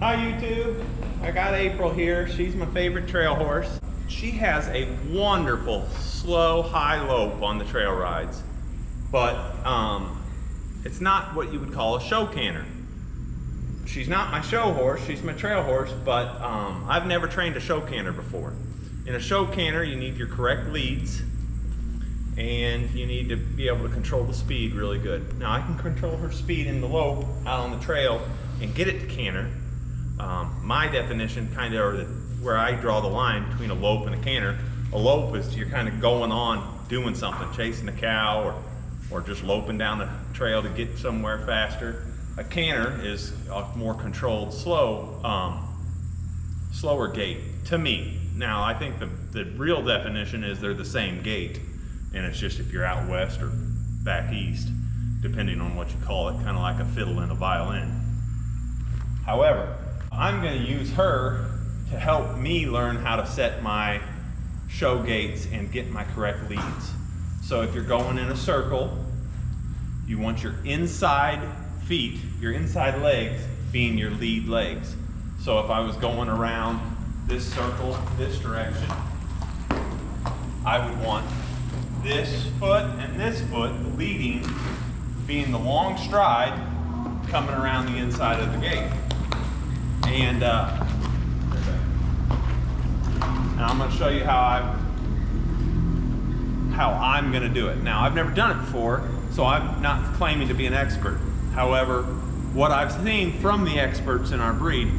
Hi YouTube, I got April here. She's my favorite trail horse. She has a wonderful slow high lope on the trail rides, but it's not what you would call a show canter. She's not my show horse, she's my trail horse, but I've never trained a show canter before. In a show canter, you need your correct leads and you need to be able to control the speed really good. Now I can control her speed in the lope out on the trail and get it to canter. My definition, kind of, or where I draw the line between a lope and a canter. A lope is you're kind of going on, doing something, chasing a cow or just loping down the trail to get somewhere faster. A canter is a more controlled, slower gait to me. Now I think the real definition is they're the same gait, and it's just if you're out west or back east, depending on what you call it, kind of like a fiddle and a violin. However, I'm going to use her to help me learn how to set my show gaits and get my correct leads. So if you're going in a circle, you want your inside feet, your inside legs being your lead legs. So if I was going around this circle, this direction, I would want this foot and this foot leading, being the long stride coming around the inside of the gate. And I'm going to show you how I'm going to do it. Now, I've never done it before, so I'm not claiming to be an expert. However, what I've seen from the experts in our breed,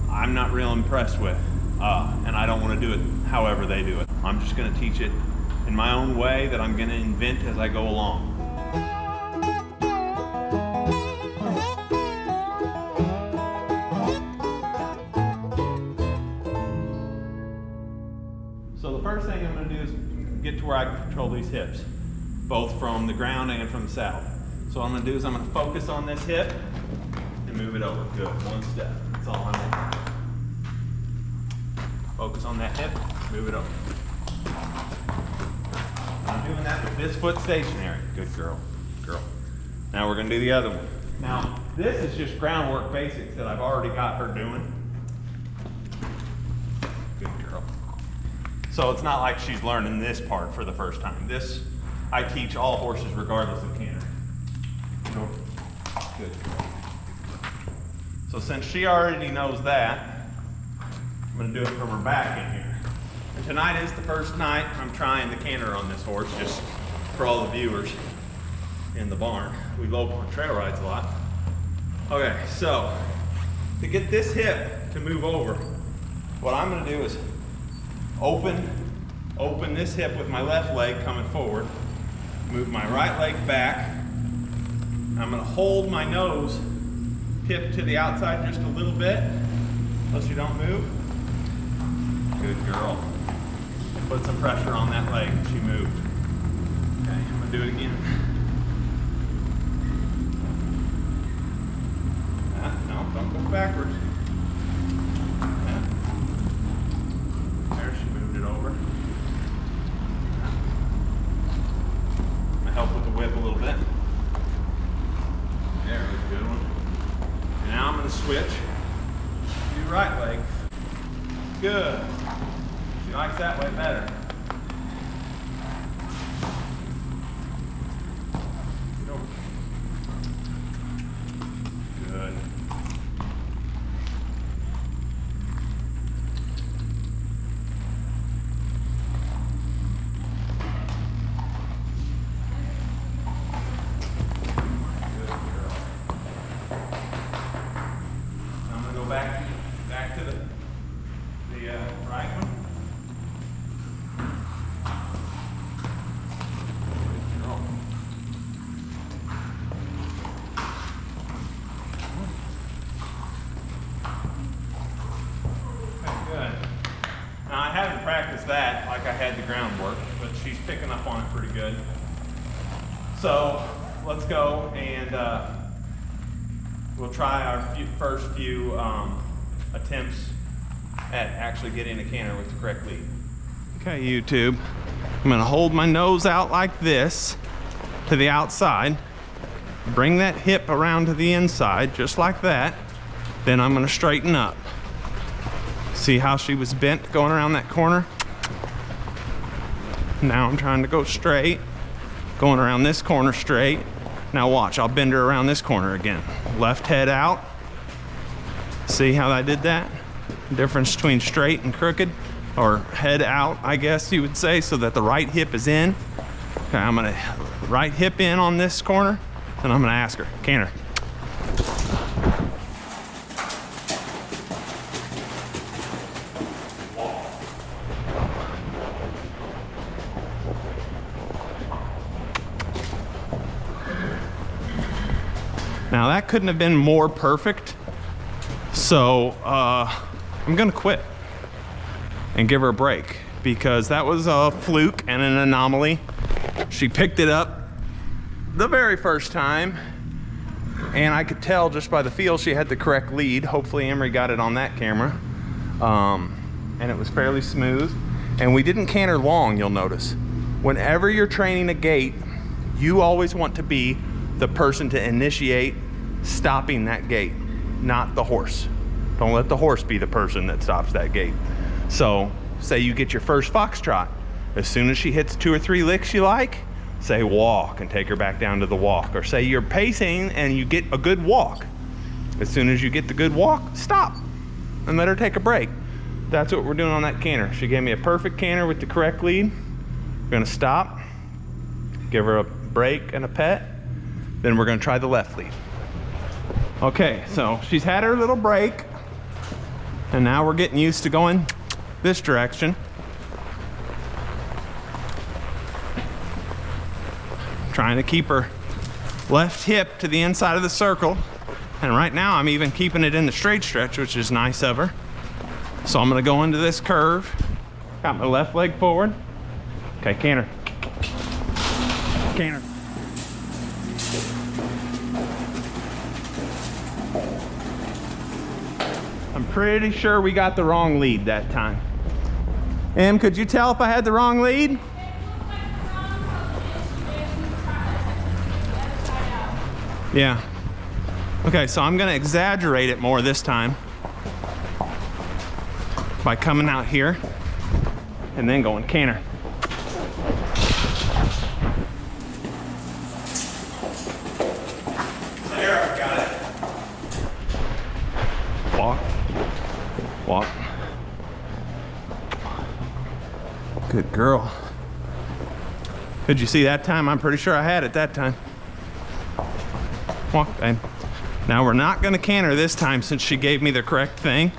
I'm not real impressed with, and I don't want to do it however they do it. I'm just going to teach it in my own way that I'm going to invent as I go along. So the first thing I'm going to do is get to where I can control these hips, both from the ground and from the saddle. So what I'm going to do is I'm going to focus on this hip and move it over. Good, one step. That's all I'm doing. Focus on that hip, move it over. I'm doing that with this foot stationary. Good girl, girl. Now we're going to do the other one. Now this is just groundwork basics that I've already got her doing. Good girl. So it's not like she's learning this part for the first time. This, I teach all horses regardless of canter. Good. So since she already knows that, I'm going to do it from her back in here. And tonight is the first night I'm trying the canter on this horse, just for all the viewers in the barn. We lope on trail rides a lot. Okay, so to get this hip to move over, what I'm going to do is open this hip with my left leg coming forward, move my right leg back. I'm going to hold my nose tip to the outside just a little bit, unless you don't move. Good girl. Put some pressure on that leg. She moved. Okay, I'm going to do it again. No, don't go backwards. There, she moved it over. I help with the whip a little bit. There, was a good one. And now I'm going to switch to the right leg. Good. She likes that way better. Get over. Good. Back to the right one. Okay, good. Now I haven't practiced that like I had the groundwork, but she's picking up on it pretty good. So let's go and we'll try our first few attempts at actually getting a canter with the correct lead. Okay, YouTube, I'm gonna hold my nose out like this to the outside, bring that hip around to the inside just like that, Then I'm gonna straighten up. See how she was bent going around that corner? Now I'm trying to go straight, going around this corner straight. Now watch, I'll bend her around this corner again. Left head out. See how I did that? Difference between straight and crooked, or head out, I guess you would say, so that the right hip is in. Okay, I'm gonna right hip in on this corner, and I'm gonna ask her, Canter. Now that couldn't have been more perfect, so I'm gonna quit and give her a break, because that was a fluke and an anomaly. She picked it up the very first time, and I could tell just by the feel she had the correct lead. Hopefully Emery got it on that camera. And it was fairly smooth. And we didn't canter long, you'll notice. Whenever you're training a gait, you always want to be the person to initiate stopping that gait, not the horse. Don't let the horse be the person that stops that gait. So say you get your first foxtrot. As soon as she hits 2 or 3 licks you like, say walk and take her back down to the walk. Or say you're pacing and you get a good walk. As soon as you get the good walk, stop and let her take a break. That's what we're doing on that canter. She gave me a perfect canter with the correct lead. We're gonna stop, give her a break and a pet, then we're gonna try the left lead. Okay, so she's had her little break, and now we're getting used to going this direction. Trying to keep her left hip to the inside of the circle, and right now I'm even keeping it in the straight stretch, which is nice of her. So I'm gonna go into this curve, got my left leg forward. Okay, canter. Canter. I'm pretty sure we got the wrong lead that time. Em, could you tell if I had the wrong lead? Yeah. Okay, so I'm gonna exaggerate it more this time by coming out here and then going canter. There, I got it. Walk. Walk. Good girl. Could you see that time? I'm pretty sure I had it that time. Walk, babe. Now we're not gonna canter this time since she gave me the correct thing.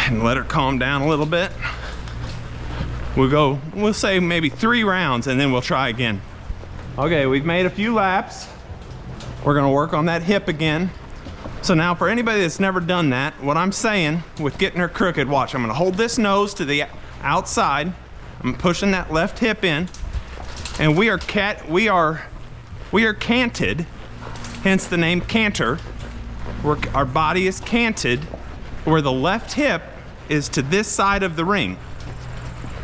And let her calm down a little bit. We'll say maybe 3 rounds and then we'll try again. Okay, we've made a few laps. We're gonna work on that hip again. So now for anybody that's never done that, what I'm saying with getting her crooked, watch, I'm gonna hold this nose to the outside. I'm pushing that left hip in, and we are canted, hence the name canter. Our body is canted, where the left hip is to this side of the ring.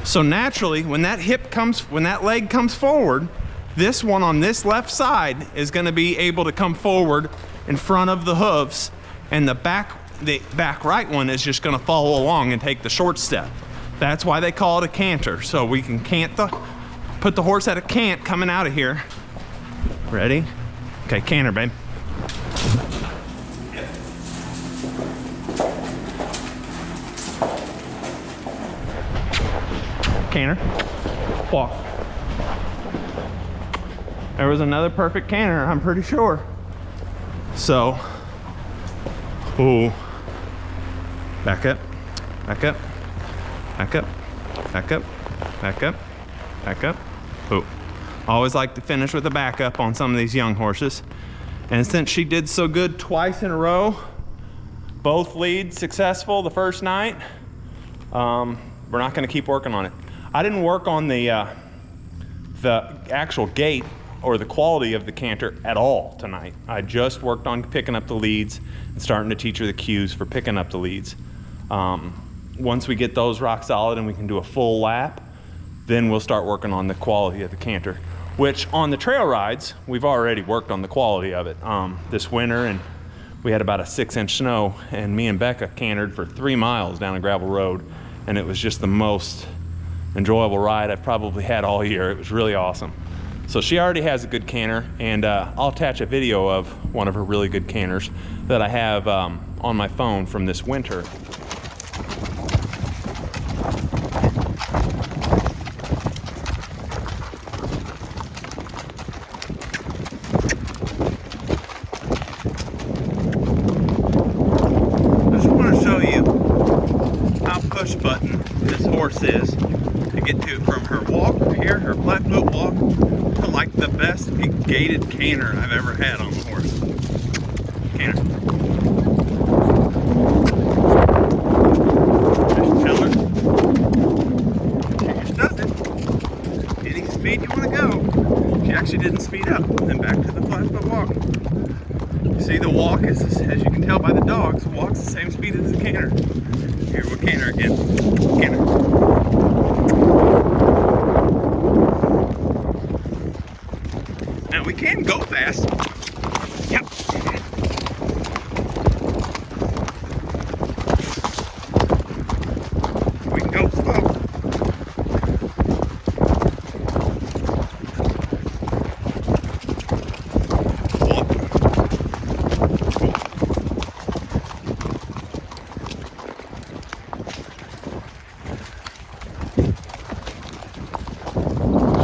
So naturally, when that leg comes forward, this one on this left side is gonna be able to come forward in front of the hooves, and the back right one is just gonna follow along and take the short step. That's why they call it a canter. So we can put the horse at a cant coming out of here. Ready? Okay, canter, babe. Canter. Walk. There was another perfect canter, I'm pretty sure. So, ooh. Back up, back up, back up, back up, back up, back up. Ooh. Always like to finish with a backup on some of these young horses. And since she did so good twice in a row, both leads successful the first night, we're not gonna keep working on it. I didn't work on the actual gait or the quality of the canter at all tonight. I just worked on picking up the leads and starting to teach her the cues for picking up the leads. Once we get those rock solid and we can do a full lap, then we'll start working on the quality of the canter, which on the trail rides, we've already worked on the quality of it this winter, and we had about a 6-inch snow, and me and Becca cantered for 3 miles down a gravel road, and it was just the most enjoyable ride I've probably had all year. It was really awesome. So she already has a good canter, and I'll attach a video of one of her really good canters that I have on my phone from this winter. I just want to show you how push button this horse is to get to from her walk here, her flat foot walk, to like the best gaited canter I've ever had on the horse. Canter. Just tell her. She just does it. Any speed you want to go. She actually didn't speed up. Then back to the flat foot walk. You see, the walk is, as you can tell by the dogs, the walk's the same speed as the canter. Here, we'll canter again. Canter. Now we can go fast. Yep. We can go slow.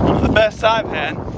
One of the best I've had.